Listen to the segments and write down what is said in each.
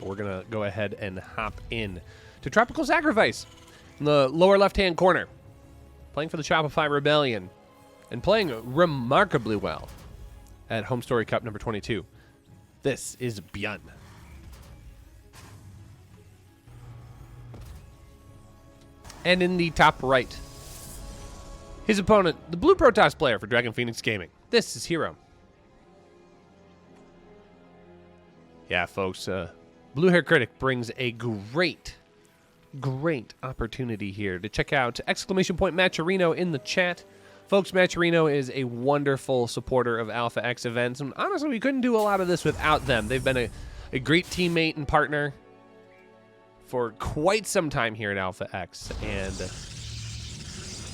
We're going to go ahead and hop in to Tropical Sacrifice in the lower left-hand corner. Playing for the Shopify Rebellion and playing remarkably well at Home Story Cup number 22. This is Byun. And in the top right, his opponent, the Blue Protoss player for Dragon Phoenix Gaming. This is Hero. Yeah, folks, Blue Hair Critic brings a great opportunity here to check out !Matcherino in the chat. Folks, Matcherino is a wonderful supporter of Alpha X events, and honestly, we couldn't do a lot of this without them. They've been a great teammate and partner for quite some time here at Alpha X, and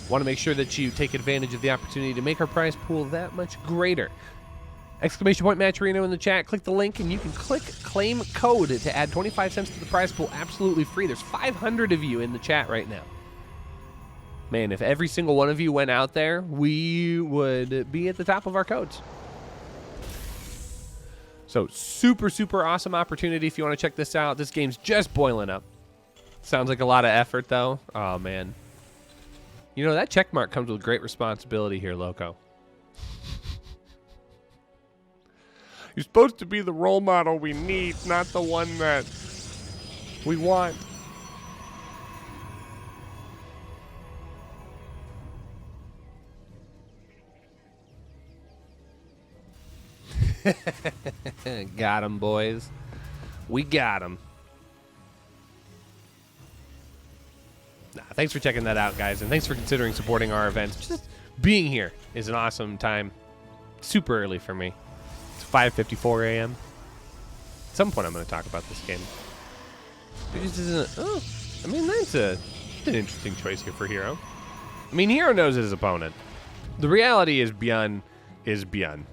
want to make sure that you take advantage of the opportunity to make our prize pool that much greater. !Matcherino in the chat. Click the link, and you can click claim code to add 25 cents to the prize pool absolutely free. There's 500 of you in the chat right now. Man, if every single one of you went out there, we would be at the top of our codes. So super awesome opportunity if you want to check this out. This game's just boiling up. Sounds like a lot of effort, though. Oh, man. You know, that check mark comes with great responsibility here, Loco. You're supposed to be the role model we need, not the one that we want. Got him, boys. We got him. Thanks for checking that out, guys, and thanks for considering supporting our events. Just being here is an awesome time. Super early for me. It's 5:54 a.m. At some point, I'm going to talk about this game. It just isn't. Oh, I mean, that's an interesting choice here for Hero. I mean, Hero knows his opponent. The reality is Byun is Byun.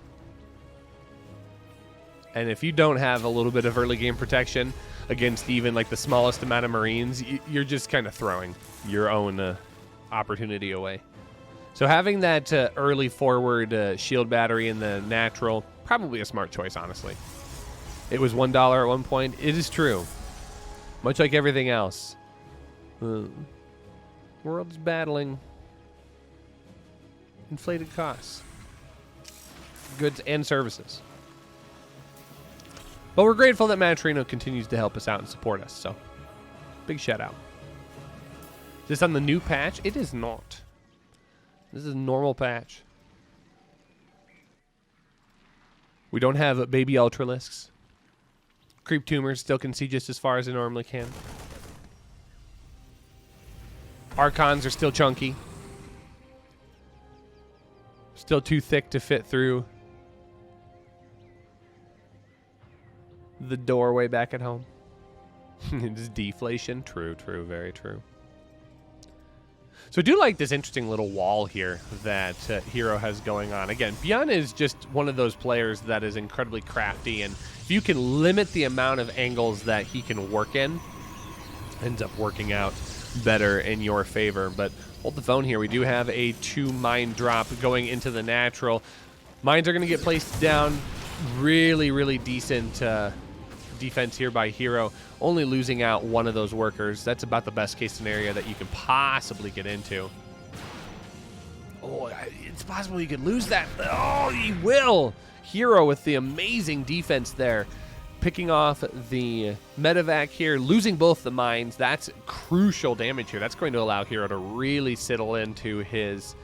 And if you don't have a little bit of early game protection against even like the smallest amount of Marines, you're just kind of throwing your own opportunity away. So having that early forward shield battery in the natural, probably a smart choice, honestly. It was $1 at one point. It is true. Much like everything else. The world is battling inflated costs. Goods and services. But we're grateful that Matcherino continues to help us out and support us, so big shout out. Is this on the new patch? It is not. This is a normal patch. We don't have baby Ultralisks. Creep Tumors still can see just as far as they normally can. Archons are still chunky. Still too thick to fit through the doorway back at home. It's deflation. True, very true. So I do like this interesting little wall here that Hero has going on. Again, Byun is just one of those players that is incredibly crafty, and if you can limit the amount of angles that he can work in, ends up working out better in your favor. But hold the phone here. We do have a 2 mine drop going into the natural. Mines are going to get placed down. Really decent defense here by Hero, only losing out one of those workers. That's about the best case scenario that you can possibly get into. Oh, it's possible you could lose that. Oh, he will. Hero with the amazing defense there, picking off the medevac here, losing both the mines. That's crucial damage here. That's going to allow Hero to really settle into his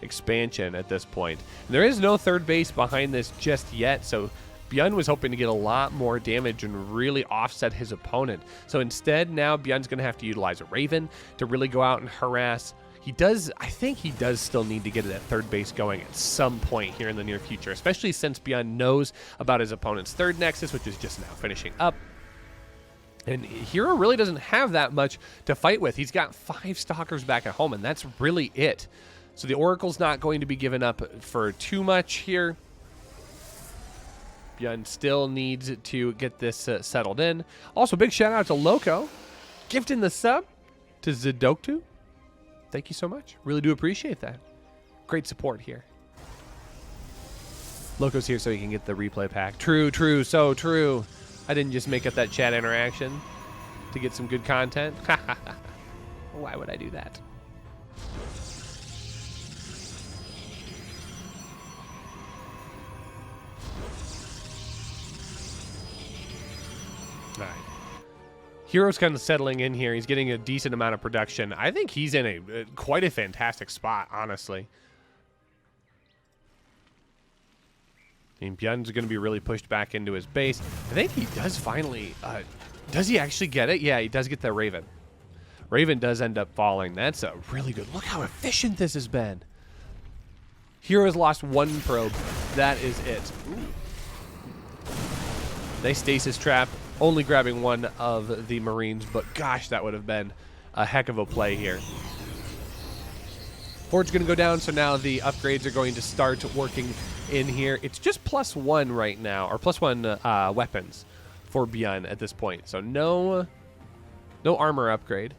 expansion at this point. And there is no third base behind this just yet, so Byun was hoping to get a lot more damage and really offset his opponent. So instead, now Byun's going to have to utilize a Raven to really go out and harass. I think he does still need to get that third base going at some point here in the near future, especially since Byun knows about his opponent's third Nexus, which is just now finishing up. And Hero really doesn't have that much to fight with. He's got 5 Stalkers back at home, and that's really it. So the Oracle's not going to be given up for too much here. Byun still needs to get this settled in. Also, big shout out to Loco, gifting the sub to Zidoktu. Thank you so much. Really do appreciate that. Great support here. Loco's here so he can get the replay pack. True, so true. I didn't just make up that chat interaction to get some good content. Why would I do that? All right. Hero's kind of settling in here. He's getting a decent amount of production. I think he's in a quite a fantastic spot, honestly. I mean, Byun's going to be really pushed back into his base. I think he does finally... does he actually get it? Yeah, he does get the Raven. Raven does end up falling. That's a really good... Look how efficient this has been. Hero has lost one probe. That is it. Ooh. Nice stasis trap. Only grabbing one of the Marines, but gosh, that would have been a heck of a play here. Forge going to go down, so now the upgrades are going to start working in here. It's just +1 right now, or +1 weapons for Byun at this point. So no armor upgrade.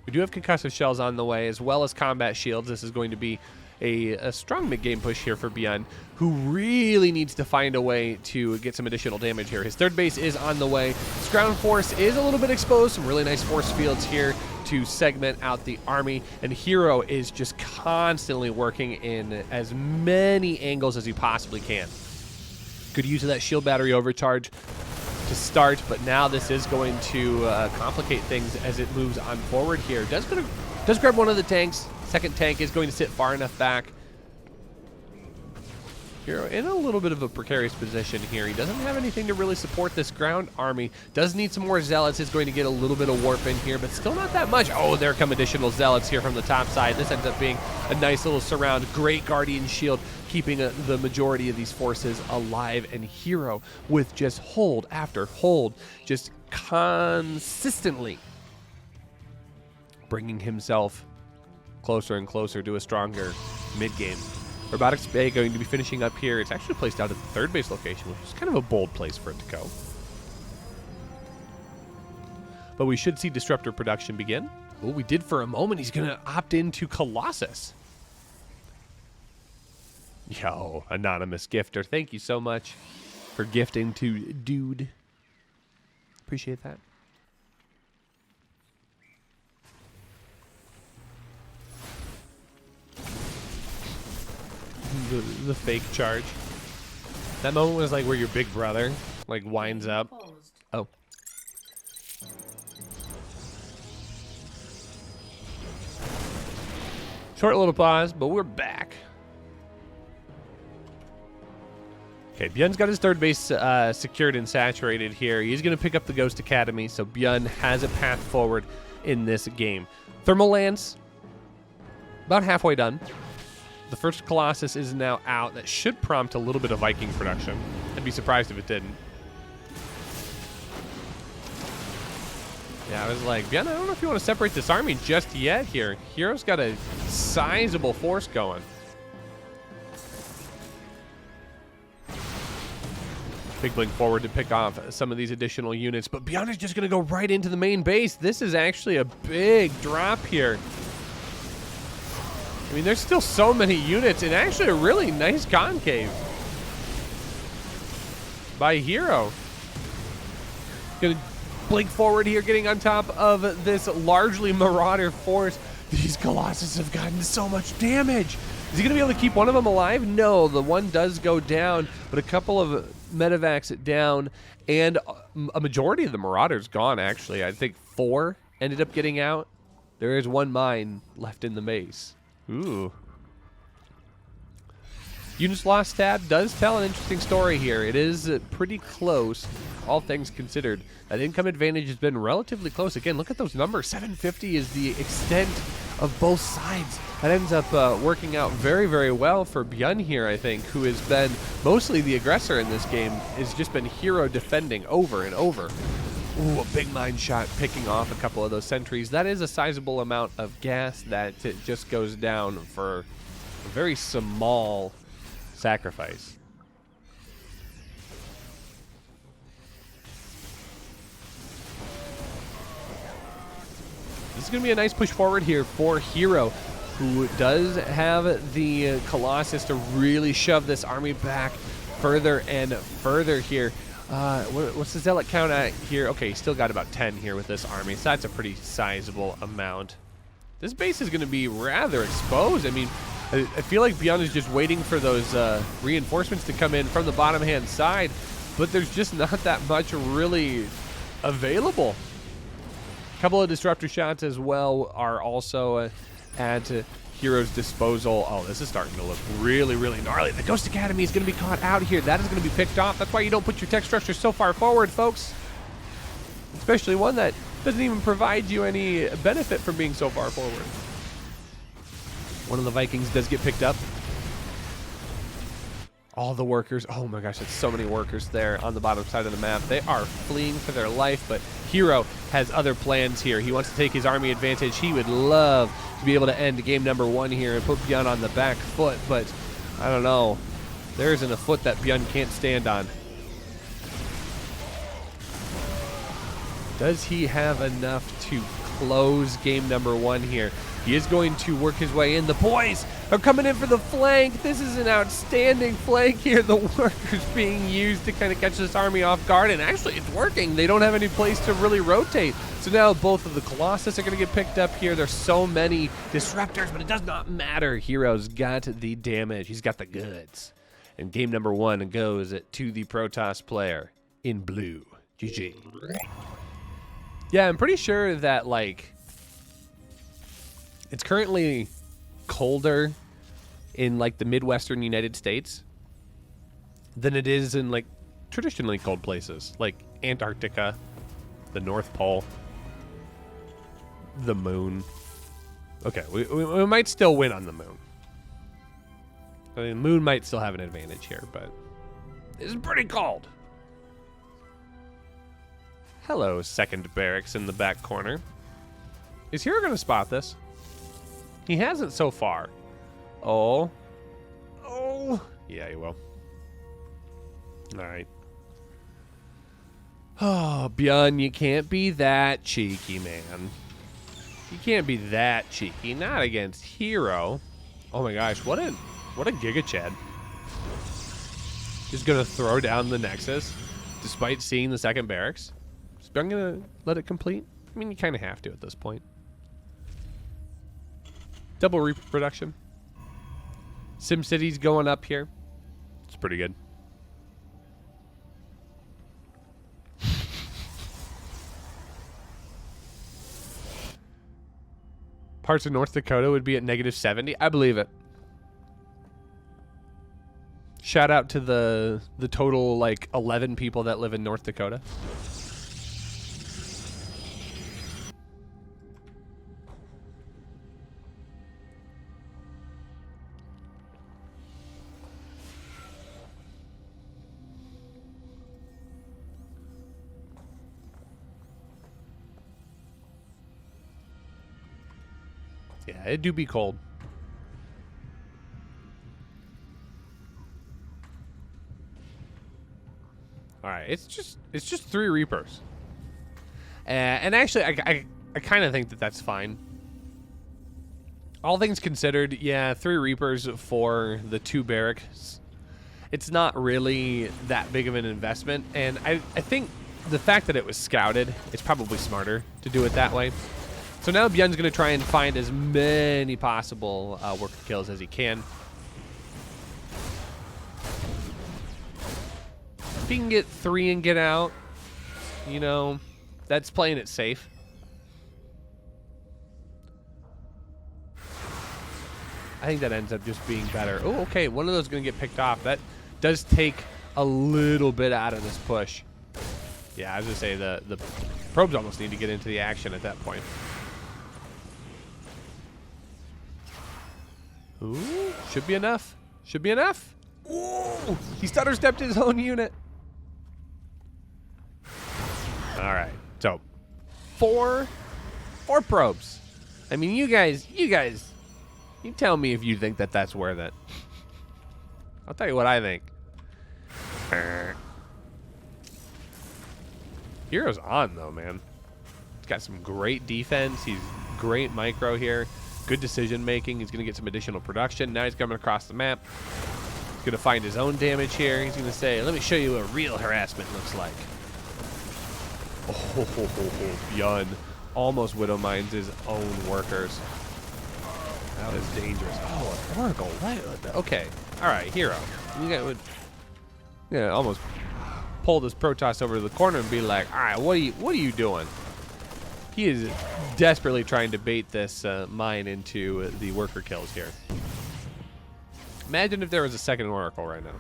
We do have concussive shells on the way, as well as combat shields. This is going to be a strong mid-game push here for Byun, who really needs to find a way to get some additional damage here. His third base is on the way. His ground force is a little bit exposed. Some really nice force fields here to segment out the army, and Hero is just constantly working in as many angles as he possibly can. Good use of that shield battery overcharge to start, but now this is going to complicate things as it moves on forward here. Does grab one of the tanks. Second tank is going to sit far enough back. Hero in a little bit of a precarious position here. He doesn't have anything to really support this ground army. Does need some more zealots. Is going to get a little bit of warp in here, but still not that much. Oh, there come additional zealots here from the top side. This ends up being a nice little surround. Great guardian shield, keeping the majority of these forces alive. And Hero with just hold after hold, just consistently bringing himself closer and closer to a stronger mid-game. Robotics Bay going to be finishing up here. It's actually placed out at the third base location, which is kind of a bold place for it to go. But we should see Disruptor production begin. Oh, we did for a moment. He's going to opt into Colossus. Yo, anonymous gifter. Thank you so much for gifting to Dude. Appreciate that. The fake charge. That moment was like where your big brother like winds up. Oh. Short little pause, but we're back. Okay, Byun's got his third base secured and saturated here. He's going to pick up the Ghost Academy, so Byun has a path forward in this game. Thermal Lance, about halfway done. The first Colossus is now out. That should prompt a little bit of Viking production. I'd be surprised if it didn't. Yeah, I was like, Byun, I don't know if you want to separate this army just yet here. Hero's got a sizable force going. Big blink forward to pick off some of these additional units, but Byun is just going to go right into the main base. This is actually a big drop here. I mean, there's still so many units, and actually a really nice concave by Hero. Gonna blink forward here, getting on top of this largely Marauder force. These Colossus have gotten so much damage. Is he gonna be able to keep one of them alive? No, the one does go down, but a couple of medevacs down, and a majority of the Marauders gone, actually. I think 4 ended up getting out. There is 1 mine left in the base. Ooh. Units Lost tab does tell an interesting story here. It is pretty close, all things considered. That income advantage has been relatively close. Again, look at those numbers. 750 is the extent of both sides. That ends up working out very, very well for Byun here, I think, who has been mostly the aggressor in this game. Has just been Hero defending over and over. Ooh, a big mine shot picking off a couple of those sentries. That is a sizable amount of gas that just goes down for a very small sacrifice. This is going to be a nice push forward here for Hero, who does have the Colossus to really shove this army back further and further here. What's the zealot count at here? Okay, he's still got about 10 here with this army, so that's a pretty sizable amount. This base is going to be rather exposed. I mean, I feel like Byun is just waiting for those reinforcements to come in from the bottom-hand side, but there's just not that much really available. A couple of disruptor shots as well are also at Hero's disposal. Oh, this is starting to look really, really gnarly. The Ghost Academy is going to be caught out here. That is going to be picked off. That's why you don't put your tech structure so far forward, folks. Especially one that doesn't even provide you any benefit from being so far forward. One of the Vikings does get picked up. All the workers. Oh my gosh, that's so many workers there on the bottom side of the map. They are fleeing for their life, but Hero has other plans here. He wants to take his army advantage. He would love to be able to end game number 1 here and put Byun on the back foot, but I don't know. There isn't a foot that Byun can't stand on. Does he have enough to close game number 1 here? He is going to work his way in. The boys are coming in for the flank. This is an outstanding flank here. The workers being used to kind of catch this army off guard, and actually it's working. They don't have any place to really rotate. So now both of the Colossus are going to get picked up here. There's so many disruptors, but it does not matter. Hero's got the damage. He's got the goods. And game number 1 goes to the Protoss player in blue. GG. Yeah, I'm pretty sure that, like, it's currently colder in, like, the Midwestern United States than it is in, like, traditionally cold places, like Antarctica, the North Pole, the moon. Okay, we might still win on the moon. I mean, the moon might still have an advantage here, but it's pretty cold. Hello, second barracks in the back corner. Is Hero going to spot this? He hasn't so far. Oh. Yeah, he will. All right. Oh, Byun, you can't be that cheeky, man. You can't be that cheeky. Not against Hero. Oh my gosh, what a Giga Chad. Just gonna throw down the Nexus despite seeing the second barracks. Is Byun gonna let it complete? I mean, you kind of have to at this point. Double reproduction. SimCity's going up here. It's pretty good. Parts of North Dakota would be at -70. I believe it. Shout out to the total, like, 11 people that live in North Dakota. Yeah, it do be cold. All right, it's just 3 Reapers, and actually, I kind of think that that's fine. All things considered, yeah, 3 Reapers for the 2 barracks. It's not really that big of an investment, and I think the fact that it was scouted, it's probably smarter to do it that way. So now Byun's going to try and find as many possible worker kills as he can. If he can get 3 and get out, you know, that's playing it safe. I think that ends up just being better. Oh, okay, one of those is going to get picked off. That does take a little bit out of this push. Yeah, I was going to say the probes almost need to get into the action at that point. Ooh, should be enough. Should be enough. Ooh, he stutter stepped his own unit. All right, so 4 probes. I mean, you guys, you tell me if you think that that's worth it. I'll tell you what I think. Hero's on though, man. He's got some great defense. He's great micro here. Good decision making. He's going to get some additional production. Now he's coming across the map. Gonna find his own damage here. He's gonna say, let me show you what real harassment looks like. Oh, Byun almost widow mines his own workers. That was dangerous. Oh, an Oracle. Okay. All right, hero. You got, yeah, almost pull this Protoss over to the corner and be like, all right, what are you doing? He is desperately trying to bait this mine into the worker kills here. Imagine if there was a second Oracle right now.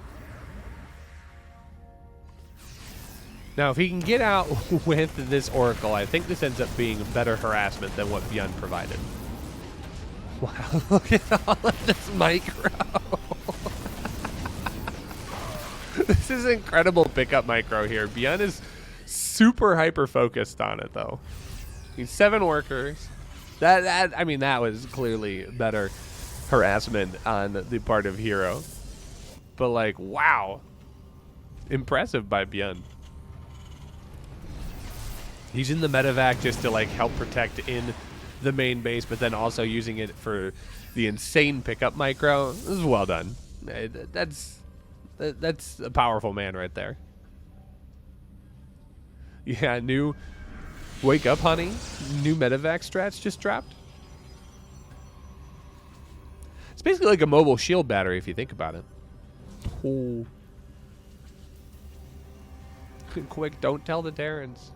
Now, if he can get out with this Oracle, I think this ends up being better harassment than what Byun provided. Wow, look at all of this micro. This is incredible pickup micro here. Byun is super hyper focused on it, though. He's 7 workers. I mean, that was clearly better harassment on the part of Hero. But, like, wow. Impressive by Byun. He's in the medevac just to, like, help protect in the main base, but then also using it for the insane pickup micro. This is well done. That's a powerful man right there. Yeah, new wake up, honey. New medevac strats just dropped. It's basically like a mobile shield battery if you think about it. Oh. Quick, don't tell the Terrans.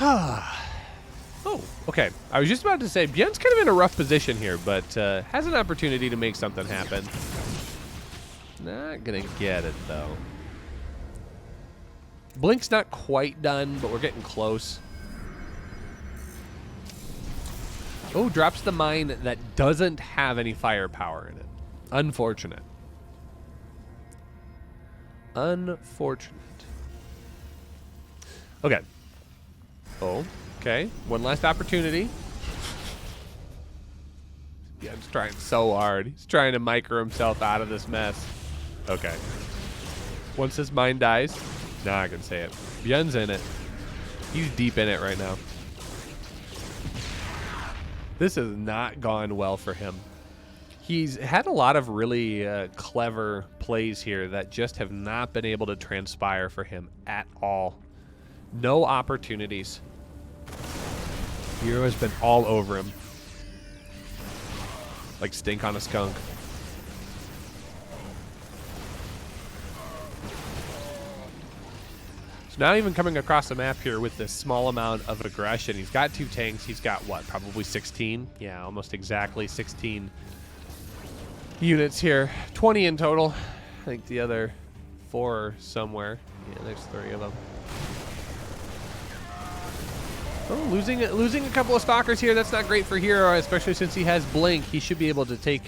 Oh, okay. I was just about to say, Byun's kind of in a rough position here, but has an opportunity to make something happen. Not gonna get it, though. Blink's not quite done, but we're getting close. Oh, drops the mine that doesn't have any firepower in it. Unfortunate. Unfortunate. Okay. Oh, okay. One last opportunity. Yeah, he's trying so hard. He's trying to micro himself out of this mess. Okay. Once this mine dies, now I can say it. Byun's in it. He's deep in it right now. This has not gone well for him. He's had a lot of really clever plays here that just have not been able to transpire for him at all. No opportunities. Hero has been all over him. Like stink on a skunk. So now even coming across the map here with this small amount of aggression. He's got 2 tanks. He's got what? Probably 16? Yeah, almost exactly 16 units here. 20 in total. I think the other 4 are somewhere. Yeah, there's 3 of them. Oh, losing a couple of stalkers here. That's not great for Hero, especially since he has Blink. He should be able to take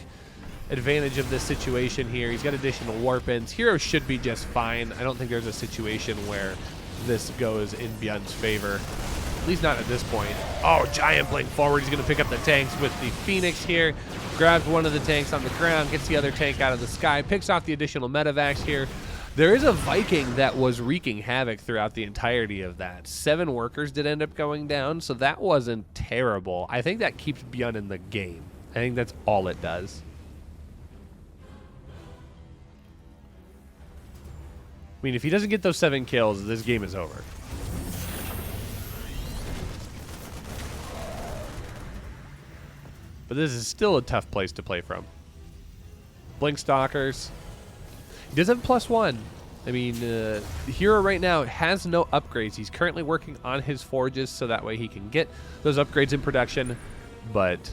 advantage of this situation here. He's got additional warp-ins. Hero should be just fine. I don't think there's a situation where this goes in Byun's favor. At least not at this point. Oh, giant Blink forward. He's going to pick up the tanks with the Phoenix here. Grabs one of the tanks on the ground, gets the other tank out of the sky, picks off the additional medevacs here. There is a Viking that was wreaking havoc throughout the entirety of that. 7 workers did end up going down, so that wasn't terrible. I think that keeps Byun in the game. I think that's all it does. I mean, if he doesn't get those 7 kills, this game is over. But this is still a tough place to play from. Blink Stalkers. He does have +1. I mean, Hero right now has no upgrades. He's currently working on his forges so that way he can get those upgrades in production. But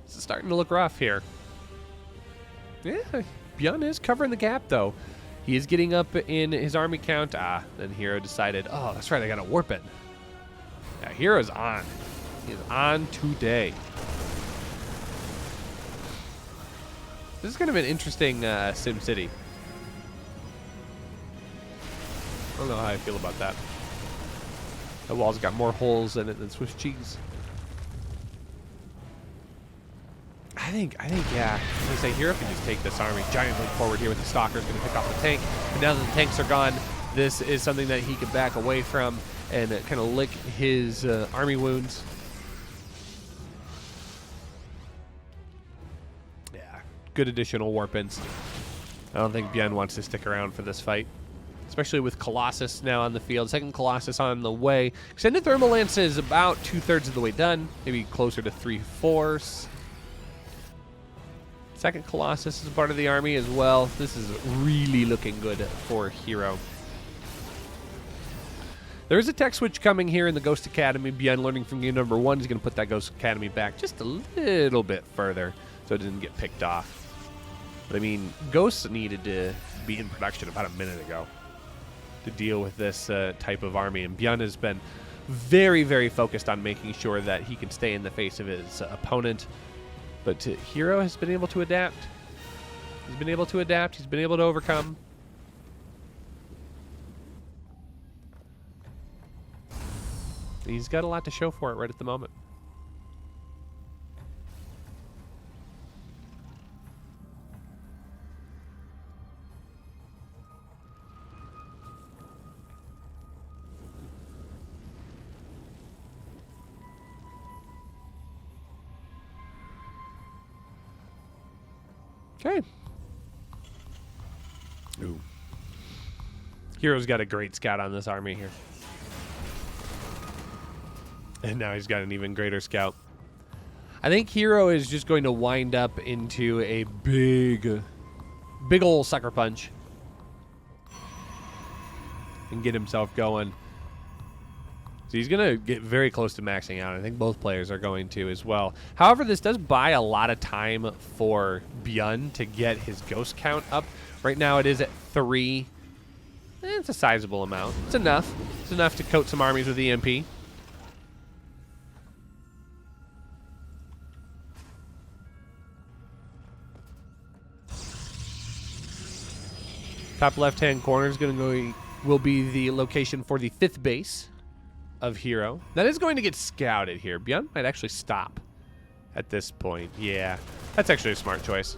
it's starting to look rough here. Yeah, Byun is covering the gap, though. He is getting up in his army count. Then Hero decided, oh, that's right, I got to warp it. Yeah, Hero's on. He is on today. This is kind of an interesting Sim City. I don't know how I feel about that. The wall's got more holes in it than Swiss cheese. I think, yeah. I'm gonna say Hero can just take this army. Giant Blink forward here with the Stalker's gonna pick off the tank. But now that the tanks are gone, this is something that he can back away from and kind of lick his army wounds. good additional warp-ins. I don't think Byun wants to stick around for this fight, especially with Colossus now on the field. Second Colossus on the way. Extended Thermal Lance is about 2/3 of the way done, maybe closer to 3/4. Second Colossus is part of the army as well. This is really looking good for Hero. There is a tech switch coming here in the Ghost Academy. Byun, learning from game number 1, is going to put that Ghost Academy back just a little bit further so it didn't get picked off. But I mean, Ghosts needed to be in production about a minute ago to deal with this type of army, and Byun has been very, very focused on making sure that he can stay in the face of his opponent. But Hero has been able to adapt. He's been able to adapt. He's been able to overcome. He's got a lot to show for it right at the moment. Okay. Ooh. Hero's got a great scout on this army here. And now he's got an even greater scout. I think Hero is just going to wind up into a big ol' sucker punch and get himself going. So he's going to get very close to maxing out. I think both players are going to as well. However, this does buy a lot of time for Byun to get his ghost count up. Right now it is at 3. It's a sizable amount. It's enough. It's enough to coat some armies with EMP. Top left-hand corner is will be the location for the 5th base of Hero. That is going to get scouted here. Byun might actually stop at this point. Yeah, that's actually a smart choice.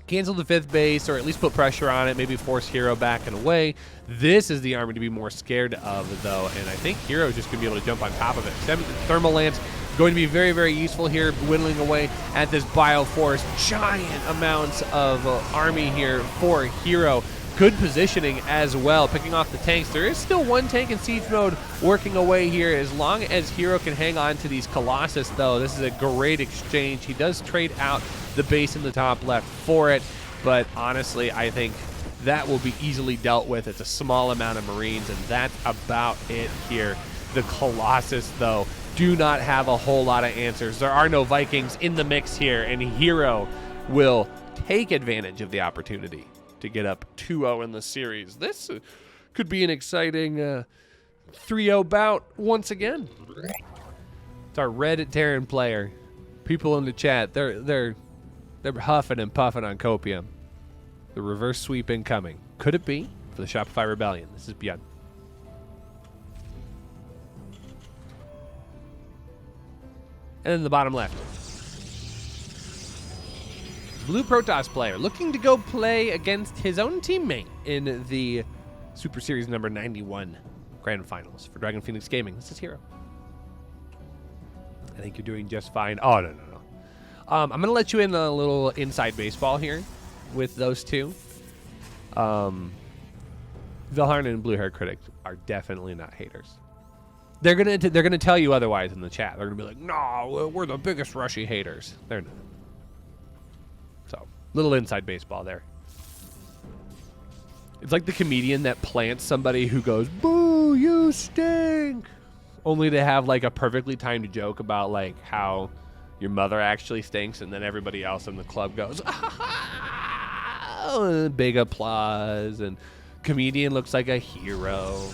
Cancel the 5th base, or at least put pressure on it, maybe force Hero back and away. This is the army to be more scared of, though, and I think Hero is just going to be able to jump on top of it. Thermal Lance going to be very, very useful here, whittling away at this Bioforce. Giant amounts of army here for Hero. Good positioning as well, picking off the tanks. There is still one tank in siege mode working away here. As long as Hero can hang on to these Colossus, though, this is a great exchange. He does trade out the base in the top left for it, but honestly, I think that will be easily dealt with. It's a small amount of Marines, and that's about it here. The Colossus, though, do not have a whole lot of answers. There are no Vikings in the mix here, and Hero will take advantage of the opportunity to get up 2-0 in the series. This could be an exciting 3-0 bout once again. It's our Red Terran player. People in the chat, they're huffing and puffing on copium. The reverse sweep incoming. Could it be for the Shopify Rebellion? This is Byun. And then the bottom left. Blue Protoss player looking to go play against his own teammate in the Super Series number 91 Grand Finals for Dragon Phoenix Gaming. This is Hero. I think you're doing just fine. Oh, no. I'm going to let you in a little inside baseball here with those two. Vilharn and Blue Hair Critic are definitely not haters. They're gonna tell you otherwise in the chat. They're gonna be like, "No, we're the biggest Rushi haters." They're not. So, little inside baseball there. It's like the comedian that plants somebody who goes, "Boo, you stink," only to have like a perfectly timed joke about like how your mother actually stinks, and then everybody else in the club goes, "Ah!" Big applause, and comedian looks like a hero.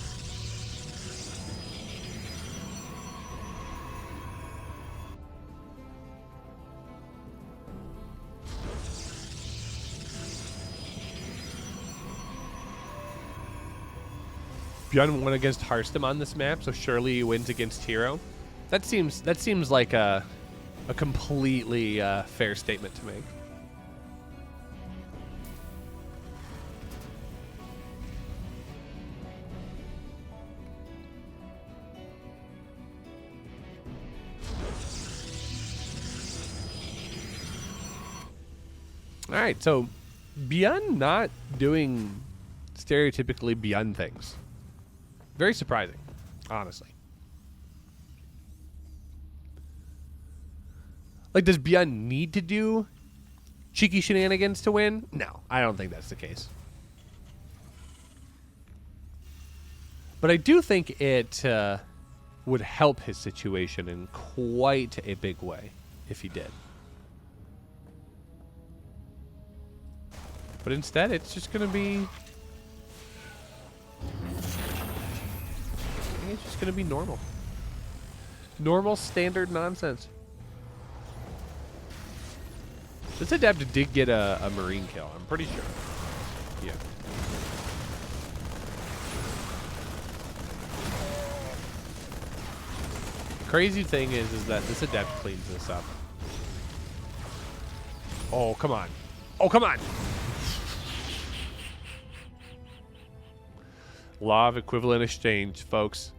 Byun won against Harstem on this map, so surely he wins against Hero. That seems like a completely fair statement to make. All right, so Byun not doing stereotypically Byun things. Very surprising, honestly. Like, does Byun need to do cheeky shenanigans to win? No, I don't think that's the case. But I do think it would help his situation in quite a big way if he did. But instead, it's just going to be... I think it's just going to be normal. Normal, standard nonsense. This adept did get a marine kill, I'm pretty sure. Yeah. Crazy thing is that this adept cleans this up. Oh, come on. Oh, come on! Law of equivalent exchange, folks.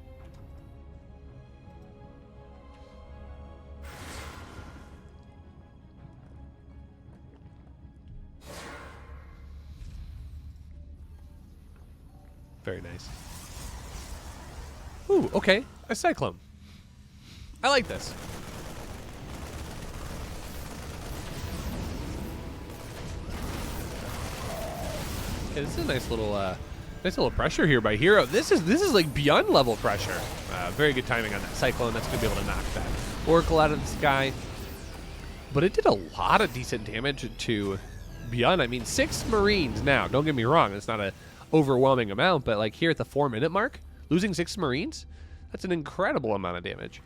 Very nice. Ooh, okay. A cyclone. I like this. Okay, this is a nice little pressure here by Hero. This is like Byun level pressure. Very good timing on that cyclone. That's gonna be able to knock that Oracle out of the sky. But it did a lot of decent damage to Byun. I mean, 6 Marines now. Don't get me wrong. It's not a overwhelming amount, but like here at the 4-minute mark, losing 6 Marines, that's an incredible amount of damage.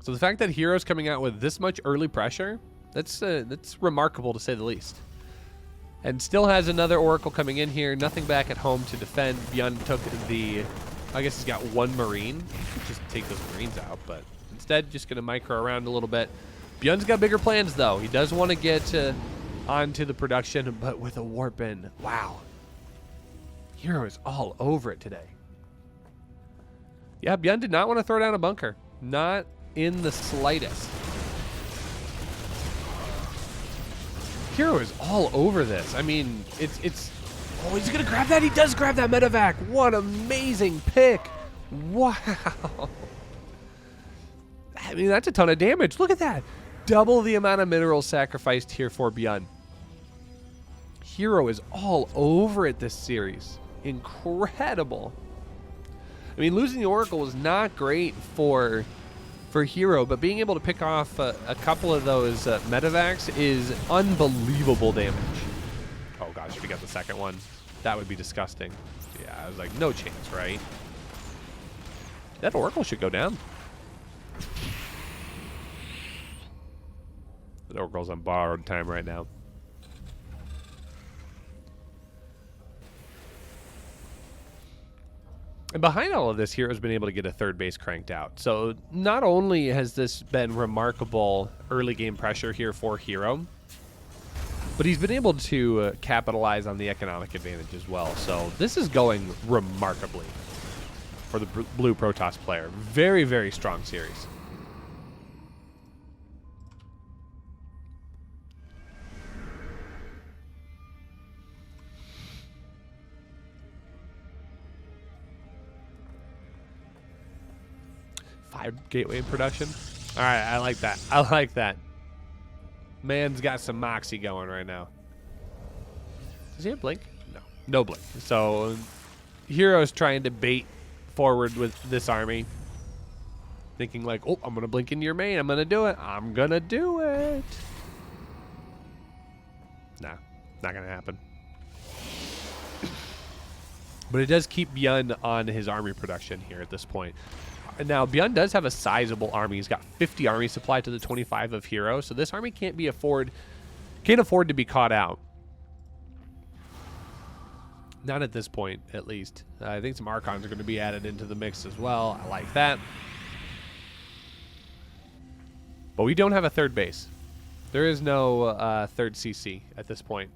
So the fact that Hero's coming out with this much early pressure, that's remarkable to say the least. And still has another Oracle coming in here. Nothing back at home to defend. Byun took the... I guess he's got 1 Marine. He could just take those Marines out, but instead just going to micro around a little bit. Byun's got bigger plans, though. He does want to get onto the production, but with a warp in. Wow. Hero is all over it today. Yeah, Byun did not want to throw down a bunker. Not in the slightest. Hero is all over this. I mean, it's... Oh, he's going to grab that. He does grab that medevac. What amazing pick. Wow. I mean, that's a ton of damage. Look at that. Double the amount of minerals sacrificed here for Byun. Hero is all over it this series. Incredible. I mean, losing the Oracle was not great for Hero, but being able to pick off a couple of those medevacs is unbelievable damage. Oh gosh, if we got the second one, that would be disgusting. Yeah, I was like, no chance, right? That Oracle should go down. That Oracle's on borrowed time right now. And behind all of this, Hero's been able to get a 3rd base cranked out. So not only has this been remarkable early game pressure here for Hero, but he's been able to capitalize on the economic advantage as well. So this is going remarkably for the Blue Protoss player. Very, very strong series. Gateway in production. All right, I like that. I like that. Man's got some moxie going right now. Does he have blink? No. No blink. So Hero's trying to bait forward with this army. Thinking like, oh, I'm going to blink into your main. I'm going to do it. I'm going to do it. Nah, not going to happen. But it does keep Byun on his army production here at this point. Now, Byun does have a sizable army. He's got 50 army supply to the 25 of Hero, so this army can't afford to be caught out. Not at this point, at least. I think some Archons are going to be added into the mix as well. I like that. But we don't have a 3rd base. There is no 3rd CC at this point.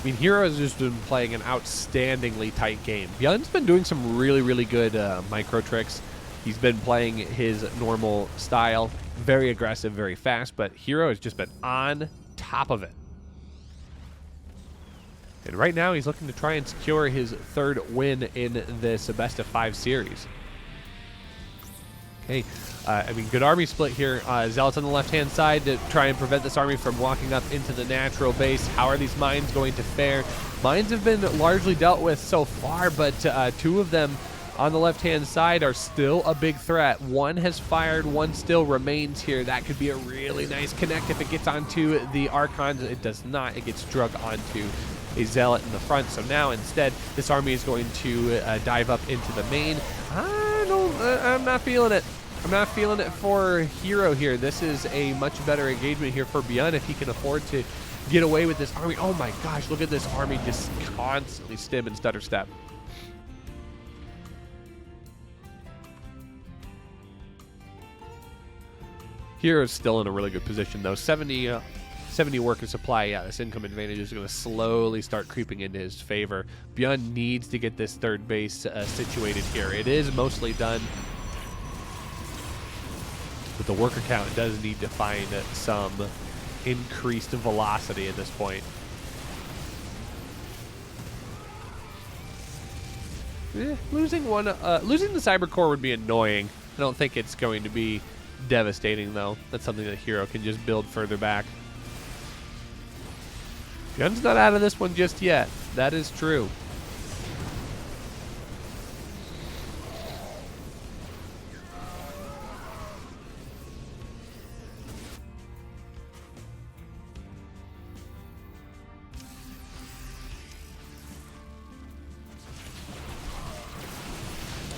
I mean, Hero has just been playing an outstandingly tight game. Byun's been doing some really, really good micro tricks. He's been playing his normal style, very aggressive, very fast, but Hero has just been on top of it. And right now, he's looking to try and secure his 3rd win in this best-of-5 series. Okay, I mean, good army split here. Zealots on the left-hand side to try and prevent this army from walking up into the natural base. How are these mines going to fare? Mines have been largely dealt with so far, but 2 of them on the left-hand side are still a big threat. One has fired, one still remains here. That could be a really nice connect if it gets onto the Archons. It does not. It gets drug onto a Zealot in the front. So now instead, this army is going to dive up into the main. I'm not feeling it. I'm not feeling it for Hero here. This is a much better engagement here for Byun if he can afford to get away with this army. Oh my gosh, look at this army just constantly stim and stutter step. Hero's still in a really good position though. 70 worker supply. Yeah, this income advantage is going to slowly start creeping into his favor. Byun needs to get this 3rd base situated here. It is mostly done, but the worker count does need to find some increased velocity at this point. Losing the Cyber Core would be annoying. I don't think it's going to be devastating though. That's something that Hero can just build further back. Byun's not out of this one just yet. That is true.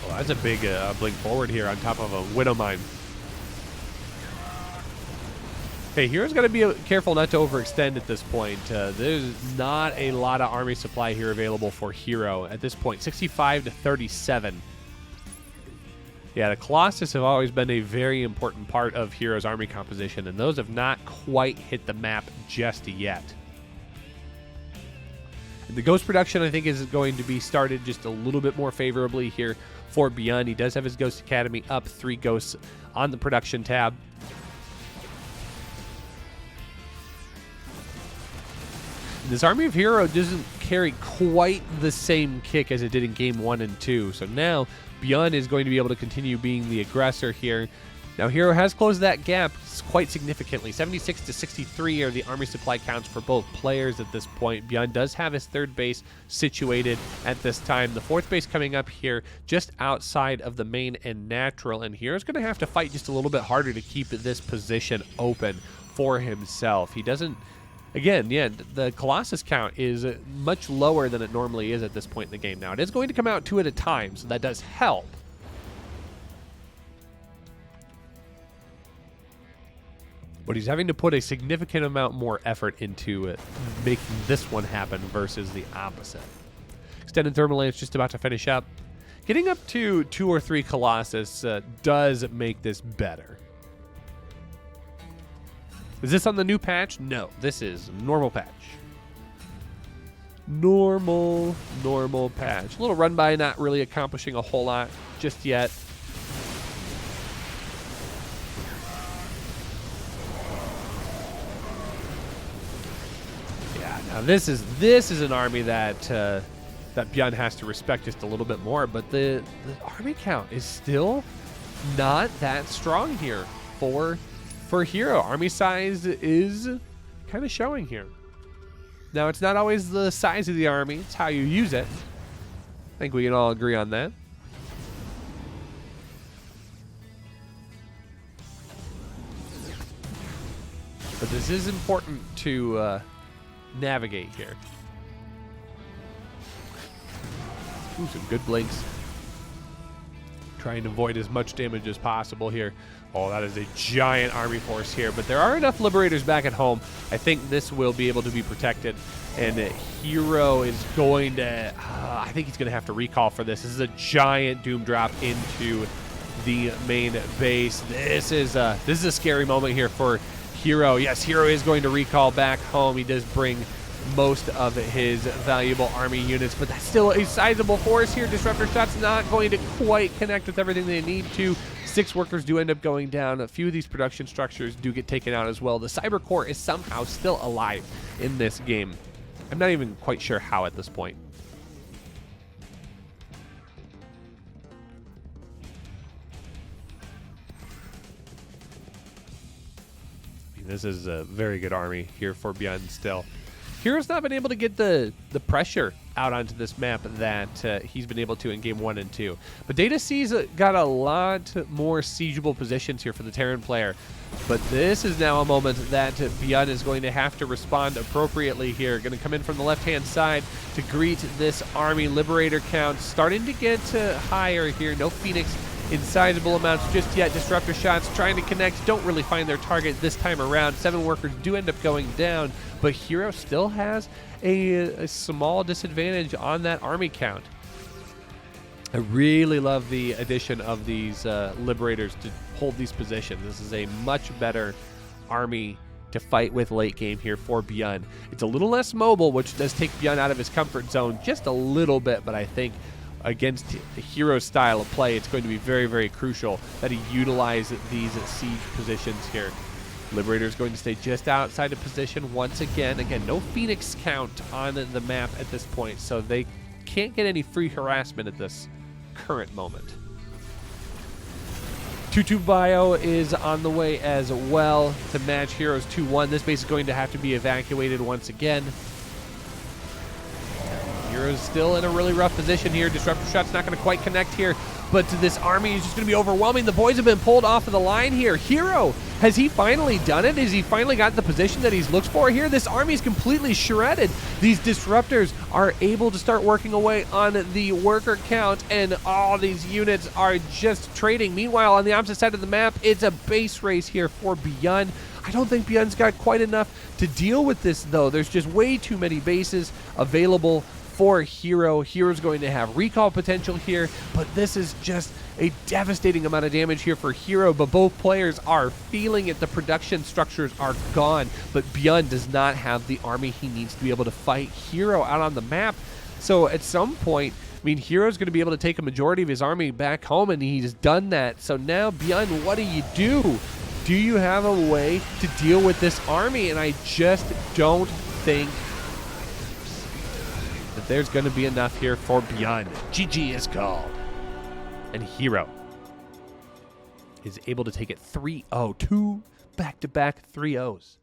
Oh, that's a big blink forward here on top of a Widow Mine. Okay, Hero's got to be careful not to overextend at this point. There's not a lot of army supply here available for Hero at this point. 65 to 37. Yeah, the Colossus have always been a very important part of Hero's army composition, and those have not quite hit the map just yet. The Ghost production, I think, is going to be started just a little bit more favorably here for Byun. He does have his Ghost Academy up, 3 ghosts on the production tab. This army of Hero doesn't carry quite the same kick as it did in game 1 and 2. So now Byun is going to be able to continue being the aggressor here. Now Hero has closed that gap quite significantly. 76 to 63 are the army supply counts for both players at this point. Byun does have his 3rd base situated at this time. The 4th base coming up here just outside of the main and natural. And Hero's going to have to fight just a little bit harder to keep this position open for himself. He doesn't... Again, yeah, the Colossus count is much lower than it normally is at this point in the game. Now, it is going to come out 2 at a time, so that does help. But he's having to put a significant amount more effort into making this one happen versus the opposite. Extended Thermal Lance just about to finish up. Getting up to 2 or 3 Colossus does make this better. Is this on the new patch? No, this is normal patch. Normal patch. A little run by, not really accomplishing a whole lot just yet. Yeah, now this is an army that that Byun has to respect just a little bit more, but the army count is still not that strong here for Hero. Army size is kind of showing here. Now, it's not always the size of the army, it's how you use it. I think we can all agree on that. But this is important to navigate here. Ooh, some good blinks. Try and avoid as much damage as possible here. Oh, that is a giant army force here, but there are enough Liberators back at home. I think this will be able to be protected, and Hero is going to... I think he's going to have to recall for this. This is a giant Doom drop into the main base. This is a scary moment here for Hero. Yes, Hero is going to recall back home. He does bring most of his valuable army units, but that's still a sizable force here. Disruptor shots not going to quite connect with everything they need to. 6 workers do end up going down. A few of these production structures do get taken out as well. The cyber core is somehow still alive in this game. I'm not even quite sure how at this point. This is a very good army here for Byun still. Hero's not been able to get the pressure out onto this map that he's been able to in game 1 and 2. But Data C's got a lot more siegeable positions here for the Terran player. But this is now a moment that Byun is going to have to respond appropriately here. Going to come in from the left-hand side to greet this army. Liberator count starting to get higher here. No Phoenix in sizable amounts just yet. Disruptor shots trying to connect, don't really find their target this time around. 7 workers do end up going down, but Hero still has a small disadvantage on that army count. I really love the addition of these Liberators to hold these positions. This is a much better army to fight with late game here for Byun. It's a little less mobile, which does take Byun out of his comfort zone just a little bit, but I think against the Hero style of play, it's going to be very, very crucial that he utilize these siege positions here. Liberator is going to stay just outside of position once again. Again, no Phoenix count on the map at this point, so they can't get any free harassment at this current moment. 2-2 Bio is on the way as well to match Heroes 2-1. This base is going to have to be evacuated once again. Heroes still in a really rough position here. Disruptor shot's not going to quite connect here, but this army is just going to be overwhelming. The boys have been pulled off of the line here. Hero, has he finally done it? Has he finally got the position that he's looked for here? This army is completely shredded. These disruptors are able to start working away on the worker count, and all these units are just trading. Meanwhile, on the opposite side of the map, it's a base race here for Byun. I don't think Byun's got quite enough to deal with this, though. There's just way too many bases available for Hero. Hero's going to have recall potential here, but this is just a devastating amount of damage here for Hero, but both players are feeling it. The production structures are gone, but Byun does not have the army he needs to be able to fight Hero out on the map. So at some point, I mean, Hero's going to be able to take a majority of his army back home, and he's done that. So now, Byun, what do you do? Do you have a way to deal with this army? And I just don't think that there's going to be enough here for Byun. GG is called. And Hero is able to take it 3-0. 2 back-to-back 3-0s.